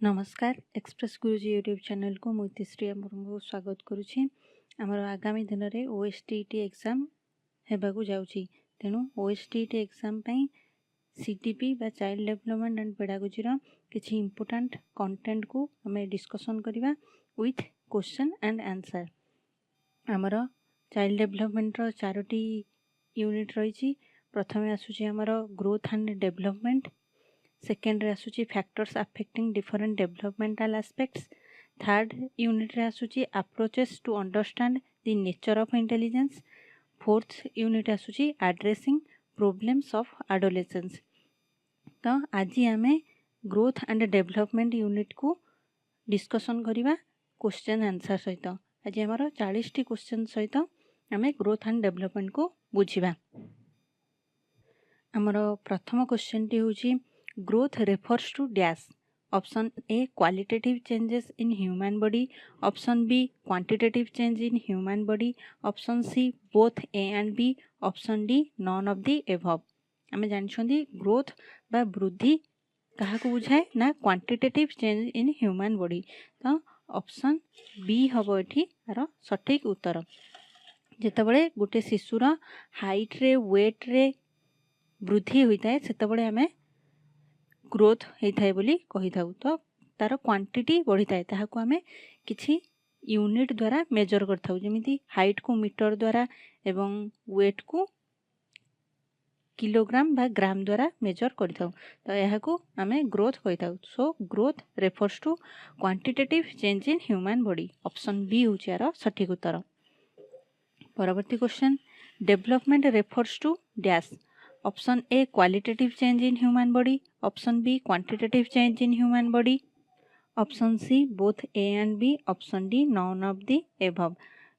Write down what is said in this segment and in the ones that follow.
नमस्कार एक्सप्रेस गुरुजी YouTube channel को मुश्री आपको स्वागत करुच्ची। आमर आगामी दिन में ओएसटीटी एग्जाम हेबाकू जाउची तेणु ओएसटीटी एग्जाम पई सीटीपी बा चाइल्ड डेवलपमेंट एंड पेडागोजी किछि इंपोर्टेंट कंटेंट को हमें डिस्कशन करबा विथ क्वेश्चन एंड आंसर। आमर चाइल्ड डेवलपमेंट रो चारोटी यूनिट रही। प्रथमे आसुची आमर ग्रोथ एंड डेवलपमेंट, सेकेंड रे आसुची factors affecting different developmental aspects, third unit रे आसुची approaches to understand the nature of intelligence, fourth unit आसुची एड्रेसिंग प्रॉब्लम्स ऑफ एडोलेसेंस। तो आज आम ग्रोथ एंड डेवलपमेंट यूनिट को डिस्कशन करिबा क्वेश्चन आंसर सहित। आज आमर 40 टी क्वेश्चन सहित आम ग्रोथ एंड डेवलपमेंट को बुझिबा। आमर प्रथम क्वेश्चन टी होची growth refers to dash. Option A qualitative changes in human body, option B quantitative change in human body, option C both A and B, option D none of the above। आमे जानछोंदी growth बा वृद्धि कहा को बुझाए ना quantitative change in human body. तो option B हबो एठी आरो सठिक उत्तर। जेतबळे गोटे शिशुर हाइट रे वेट रे वृद्धि होइताय सेतबळे आमे ग्रोथ होता है बोली कही था। तो तार क्वांटिटी बढ़ी थाए ताहाको आमे किछि यूनिट द्वारा मेजर करथाउ, जेमिति हाइट को मीटर द्वारा एवं वेट को किलोग्राम बा ग्राम द्वारा मेजर करथाउ। तो यहाको आमे ग्रोथ कहिथाउ। So growth refers to quantitative change in human body. Option B होची आरो सठिक उत्तर। परवर्ती question, development refers to dash. Option A qualitative change in human body, option B quantitative change in human body, option C both A and B, option D none of the above.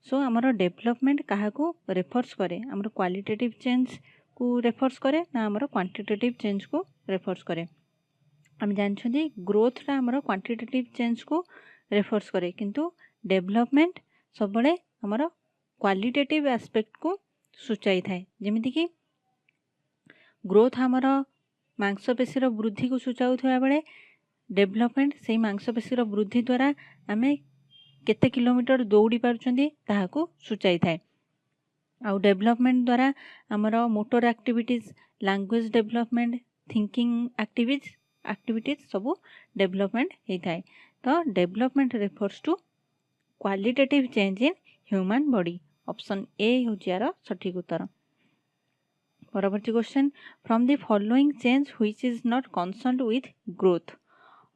So आमर development कहा को refers करे, आमर qualitative change को refers करे ना आमर quantitative change को रेफर्स करे। आम जानछंदी ग्रोथ रा आमर क्वांटिटेटिव चेंज को रेफर्स करे, किंतु डेवलपमेंट सबले आमर क्वालिटेटिव एस्पेक्ट को सूचाई थाए। जेमिति कि ग्रोथ आमर मांसपेशी वृद्धि को सूचाउथबा बेले डेवलपमेंट से मांसपेशी वृद्धि द्वारा आमे केते किलोमीटर दौड़ी पारुछंदी ताहाको सूचाई थाए। आउ डेवलपमेंट द्वारा आमर motor activities, language development, thinking activities सब डेवलपमेंट होता है। तो development refers to qualitative change in human body. Option A होजियार सठिक उत्तर। परवर्ती question, from the following change which is not concerned with growth.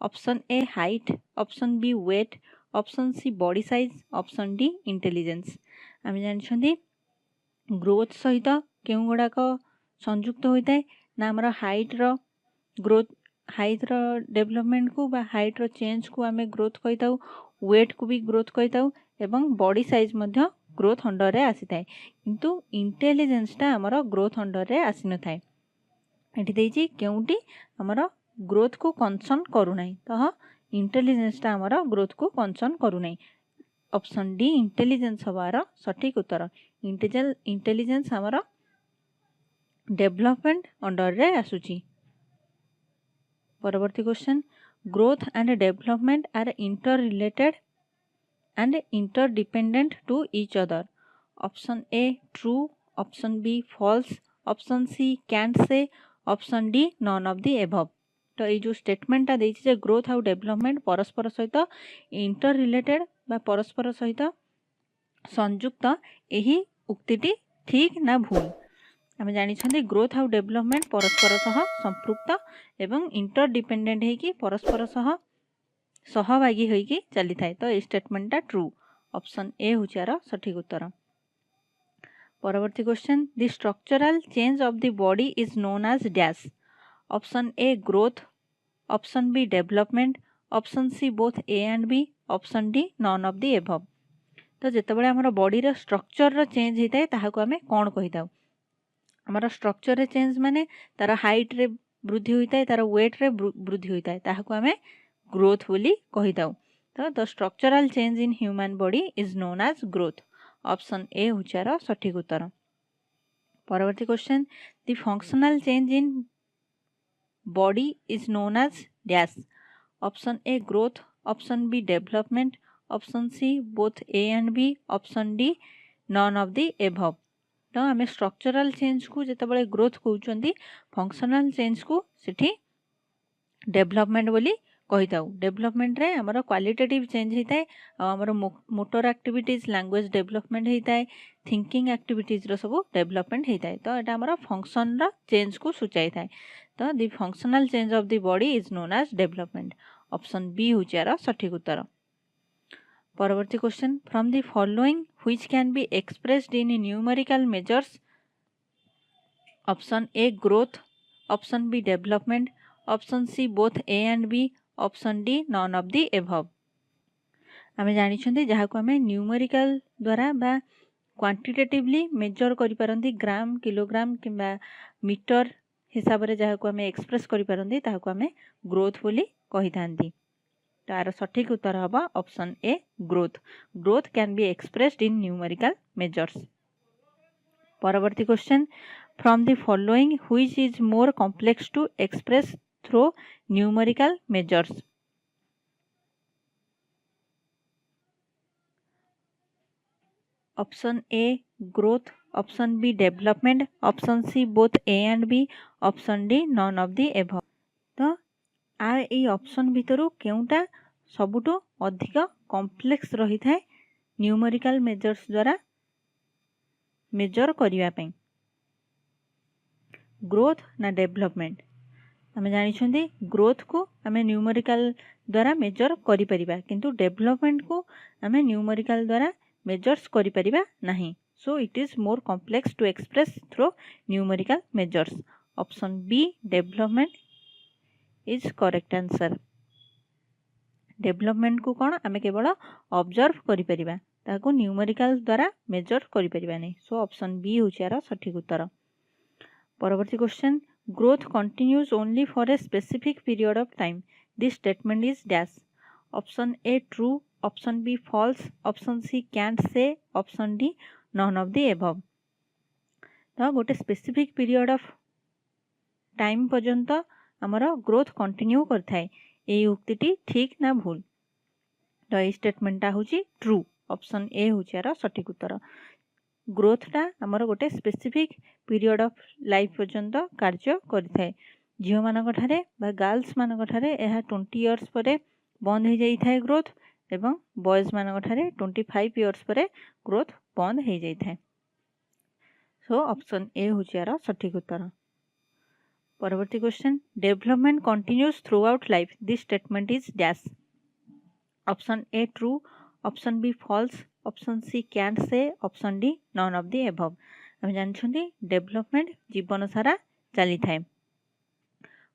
Option A height, option B weight, option C body size, option D intelligence. आम जानछंदी growth सहित केउ गुड़ाक संयुक्त होता है ना आमर हाइट रो ग्रोथ, हाइट रो डेवलपमेंट को बा हाइट रो चेंज को आमे ग्रोथ कहिताउ, वेट को भी ग्रोथ कहिताउ एवं बॉडी साइज मध्य ग्रोथ अंडर रे आसी थाए, किंतु इंटेलिजेंस टा आमर ग्रोथ अंडर रे आसी न थाए। एठी देइची केउटी आमर ग्रोथ को कंसर्न करू नाही, तो इंटेलिजेंस टा आमर ग्रोथ को कंसर्न करू नाही। ऑप्शन डी इंटेलिजेंस हबार सठिक उत्तर। इंटेलिजेंस आमर डेवलपमेंट अंडर रे आसुची। परवर्ती question, growth and development are interrelated and interdependent to each other। option A true, option B false, option C can't say, option D none of the above। तो ये जो statement टा देछि जे growth आउ development परस्पर सहित inter related बा परस्पर सहित संयुक्त, यही उक्तिटी ठीक ना भूल। आम जानी ग्रोथ आउ डेवलपमेंट परस्पर सह संपृक्त एवं इंटरडिपेंडेंट है परस्पर सह सहभागी होइकी चली थाए। तो ये स्टेटमेंट टा ट्रू। ऑप्शन ए होचार सठिक उत्तर। परवर्ती question, the structural change of the body is known as dash. Option A growth, option B development, option C both A and B, option D none of the above. तो जेतेबेले हमर body रो structure रो change होता ताहाको आमे कोन कहिताउ। हमर structure रे चेंज माने तार हाइट रे वृद्धि होता है, तार वेट रे वृद्धि होता है, ताहाको आमे ग्रोथ बोली कहिताउ। तो the structural change in human body is known as growth. Option A होचार सठिक उत्तर। परवर्ती question, the functional change in body is known as dash. Option A growth, option B development, option C both A and B, option D none of the above. तो आम structural change को जितेबाला growth कहते functional change को सिटी development बोली कही था। डेवलपमेंट रे हमर क्वालिटेटिव चेंज होता है, आमर मोटर एक्टिविटीज लैंग्वेज डेवलपमेंट होता है, थिंकिंग एक्टिविटीज रो सब डेवलपमेंट होता है। तो यहाँ आमर फंक्शन रो चेंज को सूचाई था। तो the functional change of the body is known as development. Option B हूँ यार सठिक उत्तर। परवर्ती question, from the following which can be expressed in numerical measures. Option A growth, option B development, option C both A and B, option D none of the above. आम जानी जहाँ को आम न्यूमेरिकल द्वारा बा क्वांटिटेटिवली मेजर करि पारंती, gram kilogram किंबा metre हिसाब से जहाँ को आम एक्सप्रेस करि पारंती ताहाको आम ग्रोथ बोली कहि थांती। तार सठिक उत्तर हबा option A growth. Growth can be expressed in numerical measures. परवर्ती question, from the following which is more complex to express through numerical measures. Option A growth, option B development, option C both A and B, option D none of the above. तो आ A option भितर केउटा सबुठो अधिक complex रही थाए numerical measures द्वारा major करिवा पई, growth ना development. आम जानी ग्रोथ को आम न्यूमेरिकल द्वारा मेजर करि परिबा, किंतु डेवलपमेंट को आम न्यूमेरिकल द्वारा मेजर्स करि परिबा नहीं। So it is more complex to express through numerical measures. Option B development is correct answer. Development को कौन आम केवल ऑब्जर्व करि परिबा, ताको न्यूमेरिकल द्वारा मेजर करि परिबा नहीं। सो ऑप्शन बी हूँ यार सठिक उत्तर। परवर्ती question, growth continues only for a specific period of time, this statement is dash. Option A true, option B false, option C can't say, option D none of the above. तो गोटे specific period of time पर्यंत आमर growth continue करथाए, ए उक्तिटी ठीक ना भूल। तो ये स्टेटमेंटा हूँ ट्रू। ऑप्शन ए हूँ यार सठिक उत्तर। ग्रोथटा आमर गोटे स्पेसिफिक पीरियड ऑफ लाइफ पर्यंत कार्य करिथाए। झील मानक ठारे बा गर्ल्स मानक ठारे यह 20 इयर्स पर बंद हो जाइए ग्रोथ, एवं बॉयज मानक ठारे 25 इयर्स पर ग्रोथ बंद हो जाइए। सो ऑप्शन ए हूँ यार सठिक उत्तर। परवर्ती question, development continues throughout life, this statement is dash. Option A true, option B false, option C can't say, option D none of the above. आम जानते डेवलपमेंट जीवन सारा चली थाए,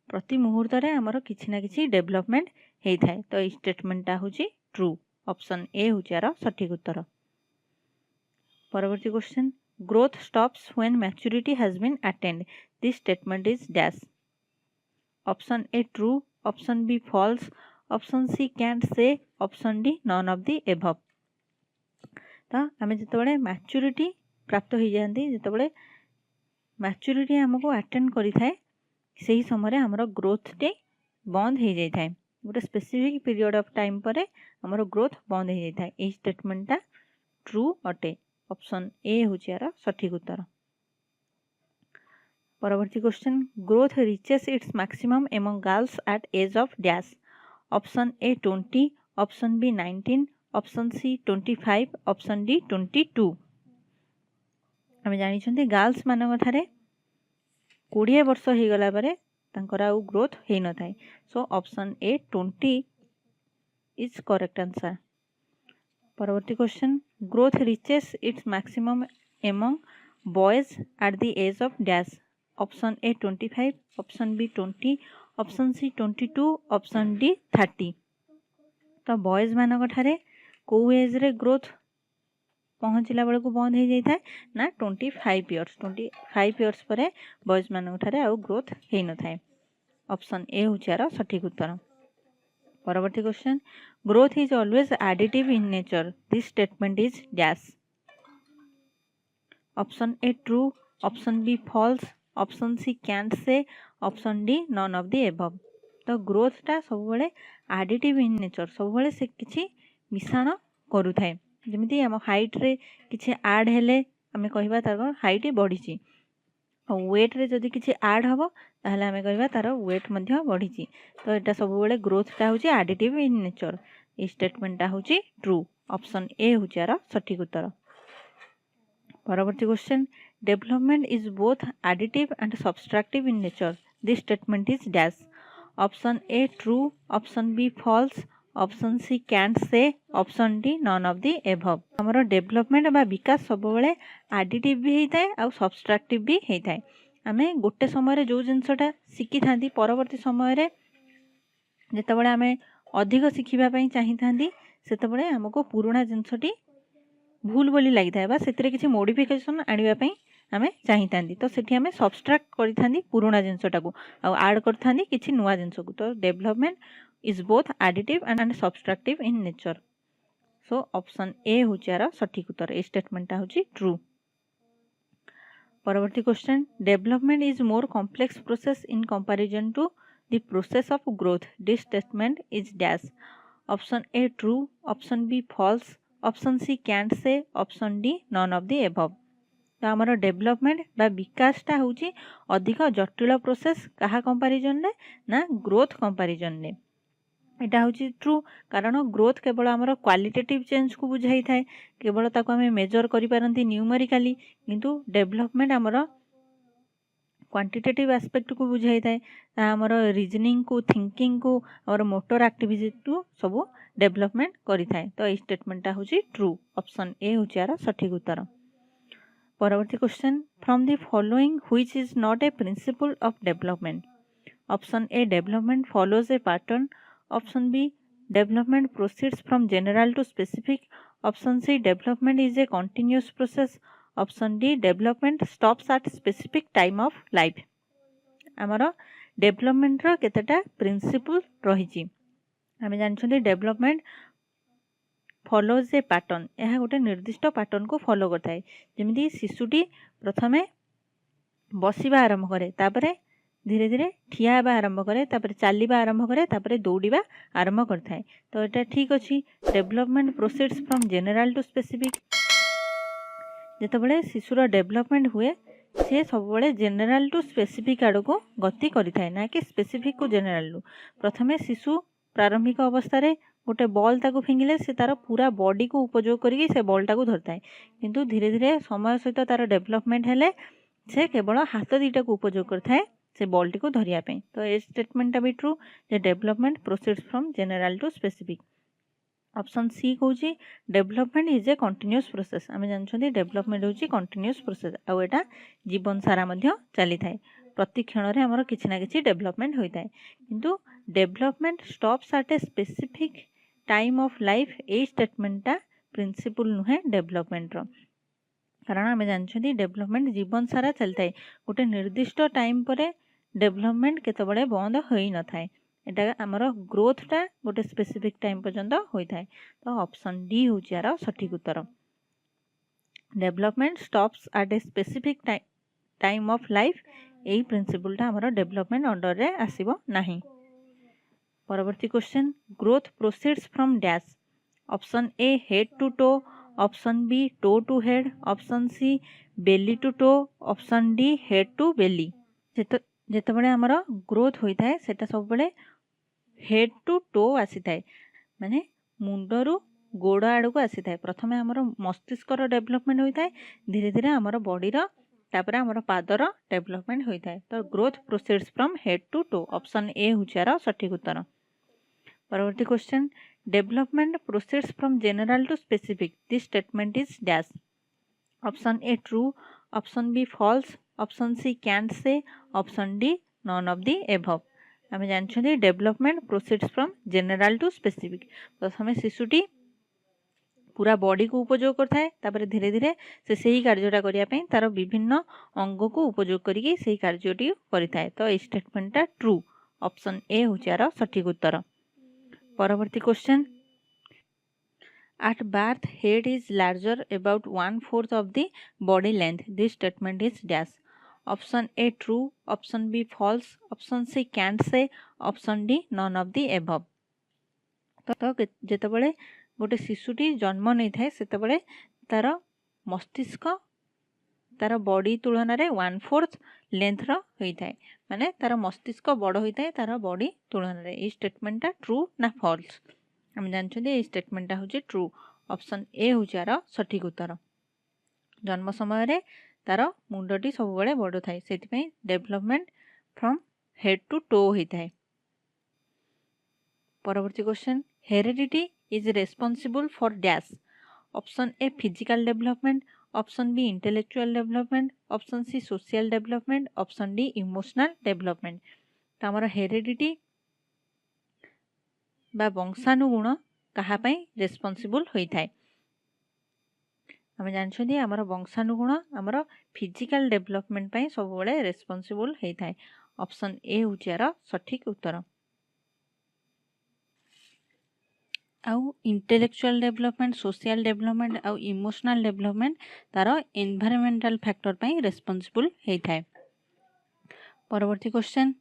प्रति मुहूर्त रे आमर किछि ना किछि डेवलपमेंट होता है। तो ये स्टेटमेंटा हूँ ट्रू। ऑप्शन ए हूँ यार सठिक उत्तर। परवर्ती question, growth stops when maturity has been attained, this statement is dash. Option A true, option B false, option C can't say, option D none of the above. तो आम जिते maturity प्राप्त हो जाती, जिते मैच्योरिटी आमको अटेंड करें से समय आमर ग्रोथटे बंद हो जाए है। गोटे स्पेसिफिक पीरियड ऑफ टाइम पर आमर ग्रोथ बंद हो जाए। ये स्टेटमेंटा ट्रू अटे। ऑप्शन ए हूँ यार सठिक उत्तर। परवर्ती question, growth reaches its maximum among girls at age of dash. Option A 20, option B 19, option C 25, option D 22। आम जानी गर्ल्स मानक ठारे 20 वर्ष हो गला परे तांकर आउ ग्रोथ हो न थाए। So option A 20 is correct answer. परवर्ती question, growth reaches its maximum among boys at the age of dash. Option A 25, option B 20, option C 22, option D 30। तो बॉयज मानक ठारे को एज रे ग्रोथ पहुँचला बेलू बंद हो जाए ना 25 इयर्स। 25 इयर्स पर बॉयज मानक ठारे आउ ग्रोथ हो न थाए। ऑप्शन ए हूँ यार सठिक उत्तर। परवर्ती question, growth is always additive in nature, this statement is dash. Option A true, option B false, option C can't say, option D none of the above. तो ग्रोथटा सब आडिटिव इन नेचर, सब से किसी मिश्रण करूए। जमी आम हाइट रे किसी आड हेले आम कह तार हाइट बढ़ी, वेट रे जदि किसी आड हम ताहले आम कह तार वेट बढ़ी। तो यहाँ सब ग्रोथटा हूँ आडिटिव इन नेचर। ये स्टेटमेंटा हूँ ट्रू। ऑप्शन ए हूँ यार सठिक उत्तर। परवर्ती question, development is both additive and subtractive in nature, this statement is dash. Option A true, option B false, option C can't say, option D none of the above. हमर development बा विकास सब additive भी होता है और subtractive भी होता है। आमे गोटे समय जो जिनसटा शिखी था परवर्ती समय जितेबाला आम अधिक शिखापी चाही था से आमको पुराणा जिनसटी भूल बोली लगी था से किसी मोडिफिकेशन आने आम चाही था। तो सेठी आम सब्सट्रैक्ट करी पुराणा जिनसटा को आड कर किसी नुआ जिनस को। तो development is both additive and subtractive in nature. So option A हूँ यार सठिक उत्तर। ए स्टेटमेंटा हूँ ट्रू। परवर्ती question, development is more complex process in comparison to the process of growth, this statement is dash. Option A true, option B false, option C can't say, option D none of the above. तो आमर development बा विकासटा हूँ अधिक जटिल process कहा comparison रे ना growth comparison रे। यहाँ हूँ ट्रू, कारण ग्रोथ केवल आमर क्वालिटेटिव चेंज को बुझाई थाए, केवल ताको आम मेजर करिपारंती न्यूमेरिकली, किंतु डेवलपमेंट आमर क्वांटिटेटिव एस्पेक्ट को बुझाई थाए। आमर रीजनिंग को, थिंकिंग को, आमर मोटर एक्टिविटी को सब डेवलपमेंट करि थाए। तो ये स्टेटमेंटा हूँ ट्रू। ऑप्शन ए हूँ यार सठिक उत्तर। परवर्ती question, from the following which is not a principle of development. Option A development follows a pattern, option B development proceeds from general to specific, option C development is a continuous process, option D development stops at specific time of life. आमर development रो केतेटा principle रही। आम जानते development follows a pattern, यह गोटे निर्दिष्ट pattern को फॉलो करता है। जमी शिशुटी प्रथमे बसवा आरंभ करे, तापरे धीरे धीरे ठिया आरंभ करे, तापरे चलवा आरंभ करे, तापरे दौड़ा आरंभ करता है। तो यहाँ ठीक अच्छी। Development proceeds from general to specific, जितेबाला शिशुर डेवलपमेंट हुए सी सब जनरल टू स्पेसिफिक आड़ को गति करें ना कि स्पेसिफिक को जनरल। प्रथमे शिशु प्रारंभिक अवस्था रे गोटे बॉल ताको फिंगिले से तार पूरा बॉडी को उपयोग करके से बॉलटा को धरता है, किंतु धीरे धीरे समय सहित तार डेवलपमेंट हेले से केवल हाथ दीटा को उपयोग करता है से बॉल टी को धरिया पे। तो ये स्टेटमेंटा भी ट्रू जे development proceeds from general to specific. Option C कहूँ development is a continuous process. आम जानते डेवलपमेंट हूँ कंटिन्यूअस प्रोसेस, आउ एटा जीवन सारा चली थाए। प्रति क्षण रे हमर किछि ना किछि डेवलपमेंट होता है, किंतु development stops at a specific time of life. ए स्टेटमेंटा प्रिंसिपल नुहे डेवलपमेंट रो, कारण आम जानते डेवलपमेंट जीवन सारा चलता है। गोटे निर्दिष्ट टाइम पर डेवलपमेंट केतबेले बंद हो न थाए। एटा आमर ग्रोथटा गोटे स्पेसिफिक टाइम पर्यंत होता है। तो ऑप्शन डी हूँ यार सठिक उत्तर। Development stops at a specific time of life, यही प्रिंसिपलटा आमर डेवलपमेंट अंडर रे आसीबो नाही। परवर्ती question, growth proceeds from dash. Option A head to toe, option B toe to head, option C belly to toe, option D head to belly. जितेबाला आमर growth होता है सेटा सब बड़े हेड टू टो आसी थाए, माने मुंडरू गोड़ आड़ को आसी थाए। प्रथम आमर मस्तिष्कर डेवलपमेंट होता है, धीरे धीरे आमर बॉडीर तापर आमर पादर डेवलपमेंट होता है। तो growth proceeds from head to toe. Option A हूँ यार सठिक उत्तर। परवर्ती question, development proceeds from general to specific, this statement is dash. Option A true, option B false, option C can't say, option D none of the above. आम जानते development proceeds from general to specific. प्रथम शिशुटी पूरा body को उपयोग करता है, तापर धीरे धीरे से सही कार्यटा करने तार विभिन्न अंग को उपयोग करके सही कार्यटी करता है। तो ये स्टेटमेंटा ट्रू। ऑप्शन ए हूँ यार सठिक उत्तर। परवर्ती question, at birth head is larger about 1/4 of the body length, this statement is dash. Option A true, option B false, option C can't say, option D none of the above. तो जेतेबेले गोटे शिशुटी जन्म नहीं थाए सेतेबेले तार मस्तिष्क तार body तुलन में 1/4 लेंथ होता है, माने तार मस्तिष्क बड़ होता है तार बॉडी तुलन में। ये स्टेटमेंटा ट्रू ना फॉल्स? हम जानते ये स्टेटमेंटा हूँ ट्रू। ऑप्शन ए हूँ यार सठिक उत्तर। जन्म समय तार मुंडटी सब बड़े बड़ थाए से development from head to toe होता है। परवर्ती question, heredity is responsible for dash? Option A physical development, option B intellectual development, option C social development, option D emotional development. तो आमर हेरिडिटी बा वंशानुगुण कहा रेस्पॉन्सिबल होता है? आम जानते आमर वंशानुगुण आमर फिजिकल डेवलपमेंट पे सब बड़े रेस्पॉन्सिबल होता है। ऑप्शन ए हूँ यार सठिक उत्तर। आउ इंटेलेक्चुअल डेवलपमेंट, सोशल डेवलपमेंट आउ इमोशनल डेवलपमेंट तार एनवायरमेंटल फैक्टर पे रेस्पॉन्सिबल होता है। परवर्ती question,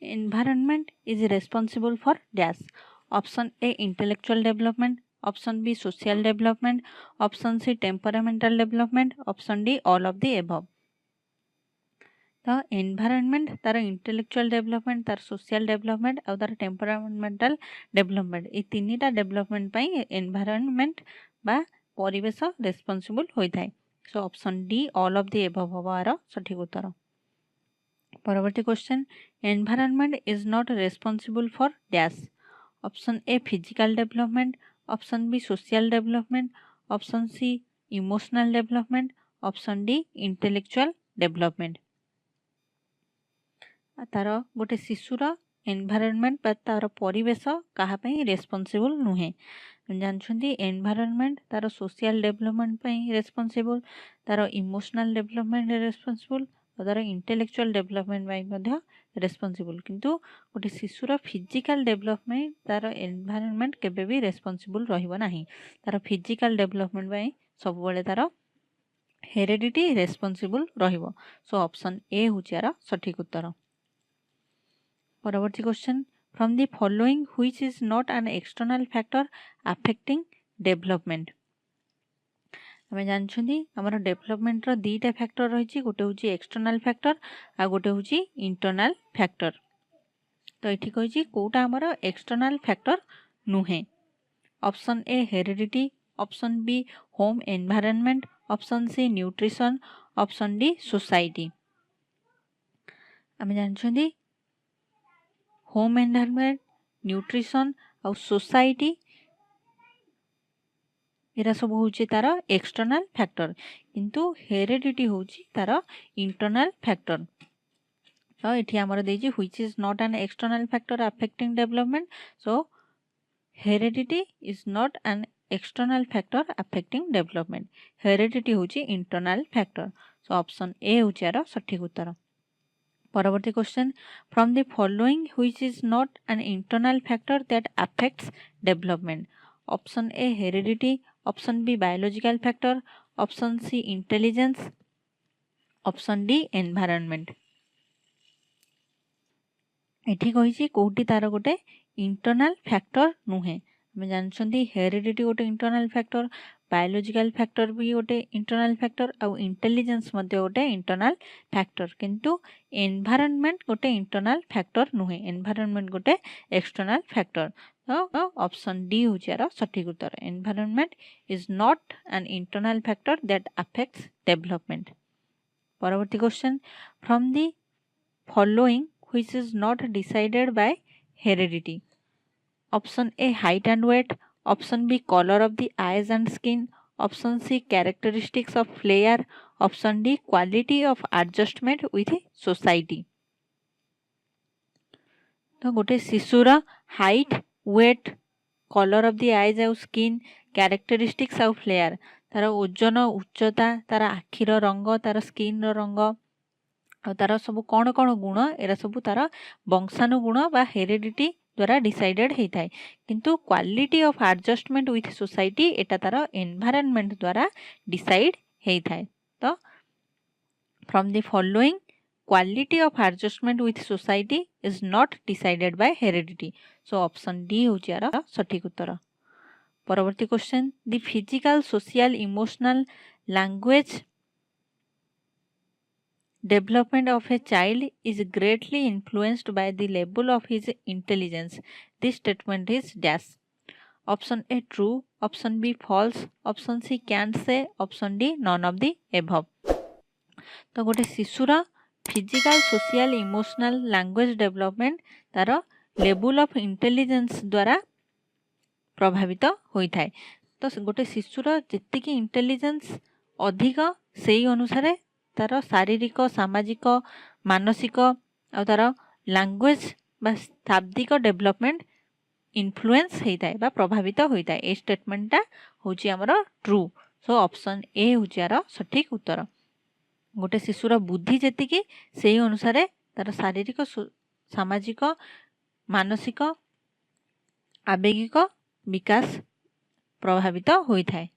environment is responsible for dash? Option A intellectual development, option B social development, option C temperamental development, option D all of the above. तो environment तार intellectual development, तार social development और तार temperamental development, ये तीनटा development पे environment बा परिवेश रेस्पॉन्सिबल होता है। So option D all of the above हमारा सठिक उत्तर। परवर्ती question, environment is not responsible for dash? Option A physical development, option B social development, option C emotional development, option D intellectual development. तार गोटे शिशुर environment बा तार परिवेश कहा रेस्पॉन्सिबल नुहे? जानते एनवायरनमेंट तार सोशल डेवलपमेंट पे रेस्पॉन्सिबल, तार इमोशनल डेवलपमेंट रेस्पॉन्सिबल और तार इंटेलेक्चुअल डेवलपमेंट रेस्पॉन्सिबल, किंतु गोटे शिशुर फिजिकल डेवलपमेंट तार एनवायरनमेंट केबे भी रेस्पॉन्सिबल रहिबो नाही। तार फिजिकल डेवलपमेंट पे सब बेले तार हेरिडिटी रेस्पॉन्सिबल रहिबो। सो ऑप्शन ए हूँ यार सठिक उत्तर। परवर्ती question, from the following which is not an external factor affecting development? आम जानते आमर डेवलपमेंट दीटा फैक्टर रही, गोटे हूँ एक्सटर्नल फैक्टर आ गोटे हूँ इंटरनल फैक्टर। तो ये कही कौटा आमर एक्सटर्नल फैक्टर नुहे? Option A heredity, option B home environment, option C nutrition, option D society. आम जानते होम एनवायरनमेंट, न्यूट्रिशन और सोसाइटी एरा सब हूँ तार एक्सटर्नल फैक्टर, किंतु हेरिडिटी हूँ तार इंटरनल फैक्टर। तो ये आमर देजी which is not an external factor affecting development. So heredity is not an external factor affecting development, heredity हूँ internal factor. So option A हूँ यार सठिक उत्तर। परवर्ती question, from the following which is not an internal factor that affects development? Option A heredity, option B biological factor, option C intelligence, option D environment. एठी कही कौटी तार गोटे internal factor नुहे? आम जानते हेरिडिटी गोटे इंटरनल फैक्टर, बायोलॉजिकल फैक्टर भी गोटे इंटरनल फैक्टर और इंटेलिजेंस गोटे इंटरनल फैक्टर, किंतु एनवायरनमेंट गोटे इंटरनल फैक्टर नुहे, एनवायरनमेंट गोटे एक्सटर्नल फैक्टर। तो ऑप्शन डी हूँ यार सठिक उत्तर। Environment is not an internal factor that affects development. परवर्ती question, from the following which is not decided by heredity? Option A height and weight, option B colour of the eyes and skin, option C characteristics of flair, option D quality of adjustment with society. तो गोटे शिशुर height, weight, colour of the eyes और skin, characteristics of flair, तार ओजन, उच्चता, तार आखिर रंग, तार स्किन रंग और तार सब कौन कौन गुण एरा सब तार वंशानुगुण बा हेरिडिटी द्वारा डिसाइडेड होता है, किंतु quality of adjustment with society एटा तार एनवायरनमेंट द्वारा डिसाइड होता है। तो From the following, quality of adjustment with society is not decided by heredity. So option D होची यार सठिक उत्तर. परवर्ती question, the physical, social, emotional, language development of a child is greatly influenced by the level of his intelligence. This statement is dash. Option A true, option B false, option C can't say, option D none of the above. तो गोटे शिशुर physical social emotional language development तार level of intelligence द्वारा प्रभावित होता है. तो गोटे शिशुर जी इंटेलिजेंस अधिक से अनुसार तार शारीरिक सामाजिक मानसिक आ तार लैंग्वेज बा शाब्दिक डेवलपमेंट इन्फ्लुएंस होता है बा प्रभावित होता है. ए स्टेटमेंटा हूँ आमर ट्रू. सो ऑप्शन ए हूँ यार सठिक उत्तर. गोटे शिशुर बुद्धि जी से अनुसार तार शारीरिक सामाजिक मानसिक आवेगिक विकास प्रभावित होता है.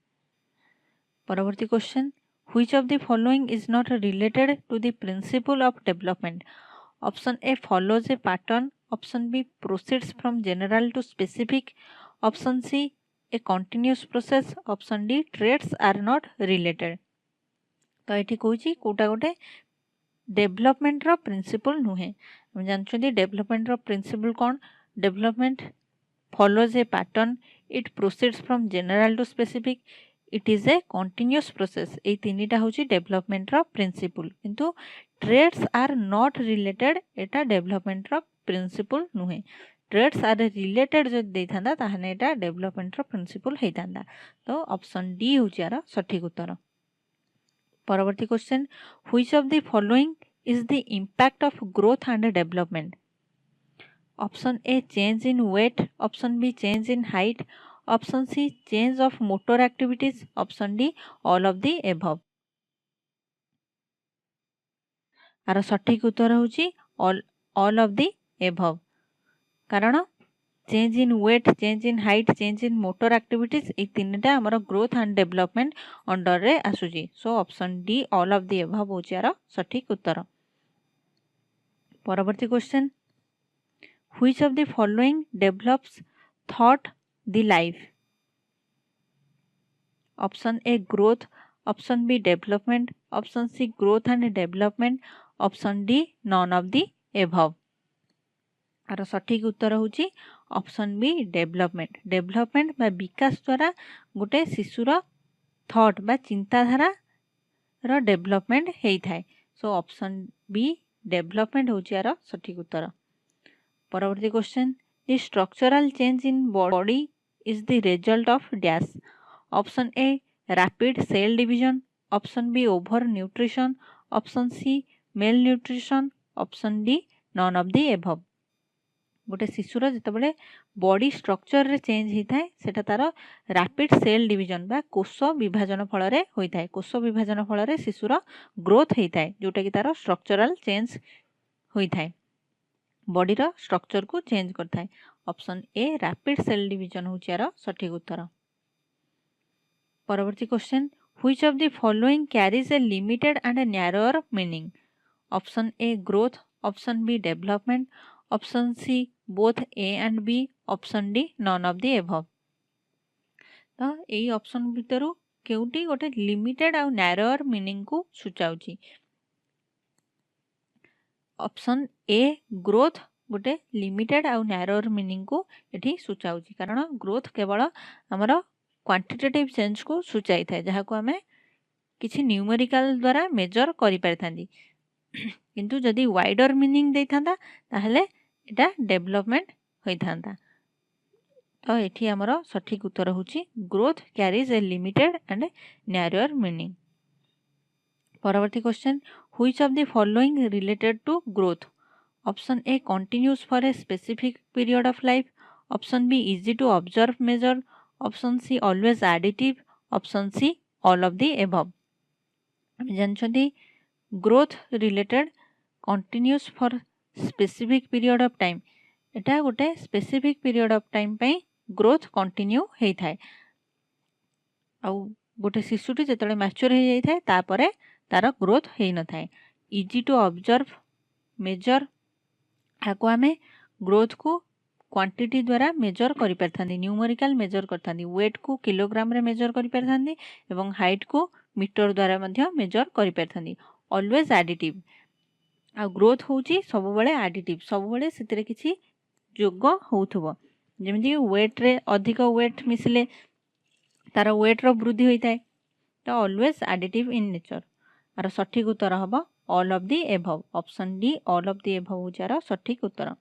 परवर्ती question, which of the following is not related to the principle of development. Option A follows a pattern, option B proceeds from general to specific, option C a continuous process, option D traits are not related. तो ये कौन कौटा गोटे development रो principal नुहे. जानते development रो principal कौन. Development follows a pattern, it proceeds from general to specific, it is a continuous process. এই তিনটা হচ্ছে ডেভেলপমেন্টর প্রিন্সিপল. কিন্তু ট্রেডস আর নট রিলেটেড এটা ডেভেলপমেন্টর প্রিন্সিপল নুহে. ট্রেডস আর রিলেটেড যদি দেইথান্তা তাহলে এটা ডেভেলপমেন্টর প্রিন্সিপল হইতান্তা. তো অপশন ডি হচ্ছে আর সঠিক উত্তর. পরবর্তী question, which of the following is the impact of growth and development. Option A change in weight, option B change in height, option C change of motor activities, option D all of the above. आर सठिक उत्तर होची all of the above. कारण change in weight, change in height, change in motor activities ये तीनटा आमर growth and development under रे आसुची. So option D all of the above होची आर सठिक उत्तर. परवर्ती क्वेश्चन, which of the following develops thought the life. Option A growth, option B development, option C growth and development, option D none of the above. आर सठिक उत्तर होची ऑप्शन बी डेवलपमेंट. डेवलपमेंट बा विकास द्वारा गोटे शिशुर थॉट बा चिंताधारा रो डेवलपमेंट होता है. सो ऑप्शन बी डेवलपमेंट होची आर सठिक उत्तर. परवर्ती question, the structural change in body is the result of dash. Option A rapid cell division, option B over nutrition, option C malnutrition, option D none of the above. गोटे शिशुर जितेबाला body structure रे change होता है सेटा तार rapid cell division बा कोष विभाजन फल होता है. कोष विभाजन फल शिशुर ग्रोथ होता है जोटा कि तार स्ट्रक्चरल चेंज होता है, बॉडी रो स्ट्रक्चर को चेंज करता है. Option A rapid cell division होची यार सठिक उत्तर. परवर्ती question, which of the following carries a limited and a narrower meaning. Option A growth, option B development, option C both A and B, option D none of the above. तो यही option भितर केउटी गोटे limited आ narrower meaning को सूचाउची. Option A growth गोटे limited आउ narrower meaning को एठी सूचाउची. कारण ग्रोथ केवल आमर क्वांटिटेटिव चेंज को सूचाई थाए जहाँ को आमे किछि न्यूमेरिकल द्वारा मेजर करि पारथांदी. किंतु जदि वाइडर मीनिंग दे थांदा ताहले एटा डेवलपमेंट होई थांदा. तो एठी आमर सठिक उत्तर होची growth carries a limited and narrower meaning. परवर्ती question, which of the following related to growth. Option A continuous for a specific period of life, option B easy to observe measure, option C always additive, option C all of the above. जानछंती growth related continuous for specific period of time एटा गोटे specific period of time पई growth continue होई थाए. आ गोटे शिशुटी जेतले mature हो जाई थाए तापरे तार ग्रोथ हो न थाए। इजी टू ऑब्जर्व मेजर आपको आम ग्रोथ को क्वांटिटी द्वारा मेजर करि परथांदी न्यूमेरिकल मेजर करथांदी वेट को किलोग्राम रे मेजर करि परथांदी एवं हाइट को मीटर द्वारा मध्य मेजर करि परथांदी। ऑलवेज एडिटिव आ ग्रोथ होची सब बेले एडिटिव सब बेले सेतिरे किछि जोग होउथबो जेमिति वेट रे अधिक वेट मिसले तार वेट रो वृद्धि होइताय तो ऑलवेज एडिटिव इन नेचर। आर सठिक उत्तर हबो all of the above option D all of the above होचार सठिक उत्तर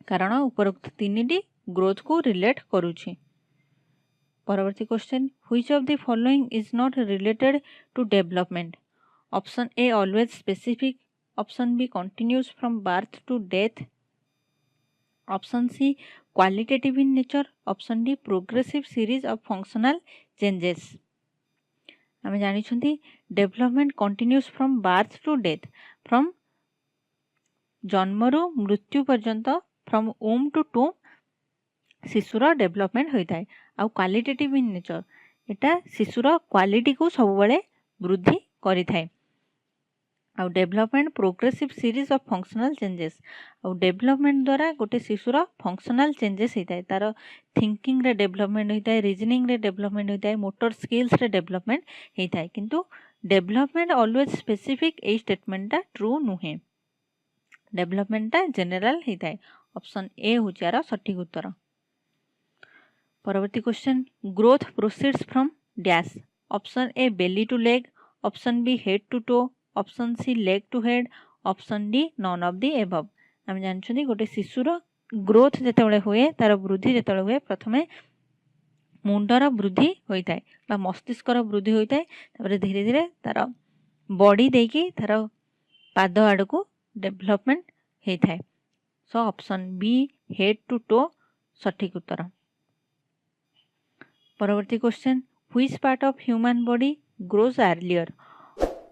कारण उपरोक्त तीनिटी ग्रोथ को रिलेट करूछि। परवर्ती question which of the following is not related to development. Option A always specific, option B continuous from birth to death, option C qualitative in nature, option D progressive series of functional changes. आम जानी development continuous from birth to death from जन्मरू मृत्यु पर्यंत from womb to tomb शिशुर development होता है। आउ qualitative in nature Etah शिशुर quality को सब बेले वृद्धि करि थाए। आउ development progressive series of functional changes आउ डेवलपमेंट द्वारा गोटे शिशुर फंक्शनल चेंजेस होता है तार थिंकिंग रे डेवलपमेंट होता है रीजनिंग रे डेवलपमेंट होता है मोटर स्किल्स रे डेवलपमेंट होता है किंतु डेवलपमेंट ऑलवेज स्पेसिफिक ए स्टेटमेंटा ट्रू नुहे डेवलपमेंटा जनरल होता है। ऑप्शन ए होचार सठिक उत्तर। परवर्ती question growth proceeds from dash. Option A belly to leg, option B head to toe, option C leg to head, option D none of the above. आम जानछनी गोटे शिशुर ग्रोथ जेतेबेले हुए तार वृद्धि जेतेबेले हुए प्रथमे मुंडर वृद्धि होता है बा मस्तिष्कर वृद्धि होता है तापर धीरे धीरे तार बॉडी देकी तार पाद आड़ को डेवलपमेंट होता है। So option B head to toe सठिक उत्तर। परवर्ती question which part of human body grows earlier.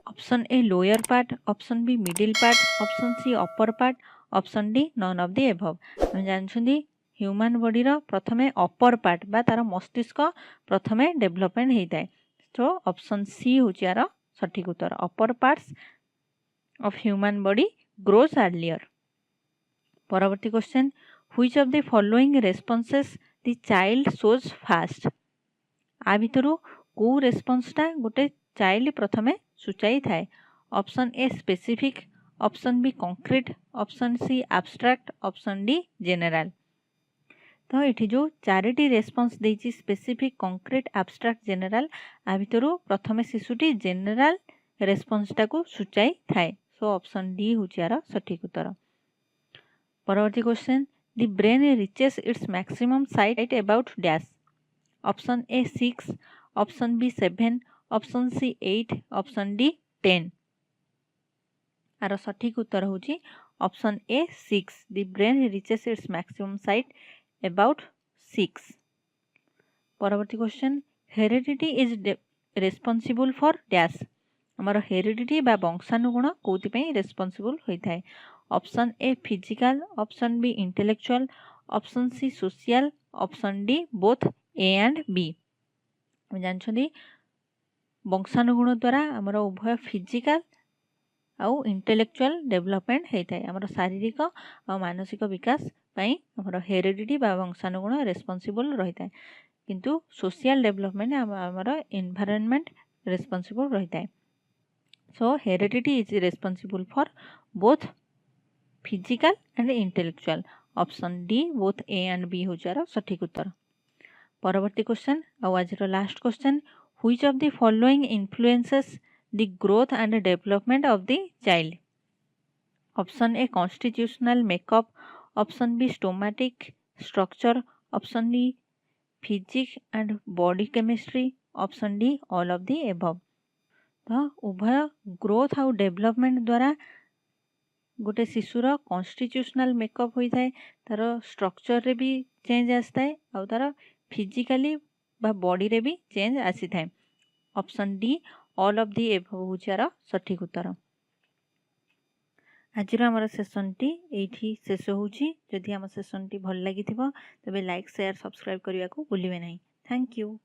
Option A lower part, option B middle part, option C upper part, option D none of the above. हम जानछुंदी human body रो प्रथमे upper part बा तार मस्तिष्क प्रथमे डेवलपमेंट होता है। तो ऑप्शन सी होचियार सठिक उत्तर upper parts of human body grows earlier. परवर्ती question which of the following responses the child shows fast. आ भितरु को रेस्पॉन्सटा गोटे चाइल्ड प्रथमे सूचाई थाए। Option A specific, option B concrete, option C abstract, option D general. तो ये जो चारिटी रेस्पॉन्स देछि स्पेसिफिक कंक्रीट एब्स्ट्रैक्ट जनरल आ भितरु प्रथमे शिशुटी जनरल रेस्पॉन्सटा को सूचाई थाए। सो ऑप्शन डी होचियार सठिक उत्तर। परवर्ती question the brain reaches its maximum size about dash. Option A 6, option B 7, option C 8, option D 10। आर सठिक उत्तर होची option A 6 the brain reaches its maximum size about 6। परवर्ती question heredity is responsible for dash. हमर heredity बा वंशानुगुण कोथि पई रेस्पॉन्सिबल होता है। Option A physical, option B intellectual, option C social, option D both A and B. हम जानछनी वंशानुगुण द्वारा हमर उभय फिजिकल आउ इंटेलेक्चुअल डेवलपमेंट होता है। हमर शारीरिक और मानसिक विकास पई हमर हेरिडिटी बा वंशानुगुण रेस्पॉन्सिबल रहता है किंतु सोशल डेवलपमेंट हमर एनवायरनमेंट रेस्पॉन्सिबल रहता है। So heredity is responsible for both physical and intellectual. Option D both A and B होचार सठिक उत्तर। परवर्ती क्वेश्चन आज last question which of the following influences the growth and development of the child. Option A constitutional makeup, option B stomatic structure, option D physics and body chemistry, option D all of the above. तो उभय growth आउ development द्वारा गोटे शिशुर constitutional makeup होता है तार structure रे भी चेंज आसता है आउ तार फिजिकली बा बॉडी रे भी चेंज आसी थाए। Option D all of the above होचार सठिक उत्तर। आज आमर सेशन टी एठी शेष होउची। जदि आम सेशन टी भल लागिथिबो तबे लाइक शेयर सब्सक्राइब करने को भूलिबे नहीं। Thank you.